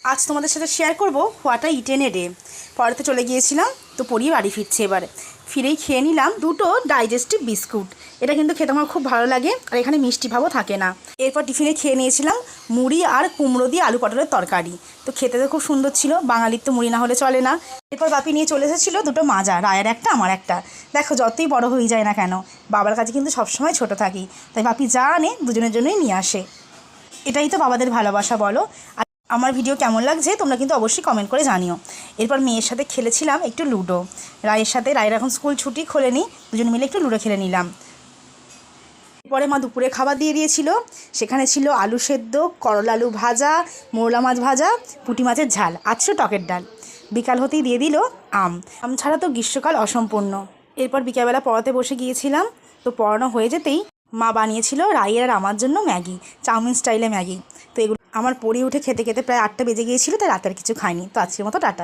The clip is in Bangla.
আজ তোমাদের সাথে শেয়ার করব what I eaten a day. পড়াতে চলে গিয়েছিলাম, তো পড়িয়ে বাড়ি ফিরছে। এবার ফিরেই খেয়ে নিলাম দুটো ডাইজেস্টিভ বিস্কুট। এটা কিন্তু খেতে আমার খুব ভালো লাগে, আর এখানে মিষ্টি ভাবও থাকে না। এরপর টিফিনে খেয়ে নিয়েছিলাম মুড়ি আর কুমড়ো দিয়ে আলু পটলের তরকারি। তো খেতে তো খুব সুন্দর ছিল, বাঙালির তো মুড়ি না হলে চলে না। এরপর বাপি নিয়ে চলে এসেছিলো দুটো মাজা, রায়ের একটা আমার একটা। দেখো যতই বড় হয়ে যায় না কেন, বাবার কাছে কিন্তু সবসময় ছোট থাকি, তাই বাপি যা আনে দুজনের জন্যই নিয়ে আসে। এটাই তো বাবাদের ভালোবাসা বলো। আর আমার ভিডিও কেমন লাগছে তোমরা কিন্তু অবশ্যই কমেন্ট করে জানিও। এরপর মেয়ের সাথে খেলেছিলাম একটু লুডো রায়ের সাথে। রায়ের এখন স্কুল ছুটি, খোলেনি, দুজন মিলে একটু লুডো খেলে নিলাম। পরে মা দুপুরে খাবার দিয়ে দিয়েছিল, সেখানে ছিল আলু সেদ্ধ, করলা আলু ভাজা, মোরলা মাছ ভাজা, পুঁটি মাছের ঝাল, আর ছিল টকের ডাল। বিকাল হতেই দিয়ে দিল আম। আম ছাড়া তো গ্রীষ্মকাল অসম্পূর্ণ। এরপর বিকালবেলা পড়াতে বসে গিয়েছিলাম, তো পড়ানো হয়ে যেতেই মা বানিয়েছিল রায়ের আর আমার জন্য ম্যাগি, চাউমিন স্টাইলে ম্যাগি। তো এগুলো আমার পড়ে উঠে খেতে খেতে প্রায় 8টা বেজে গিয়েছিল, তাই রাতের কিছু খাইনি। তো আজকের মতো টাটা।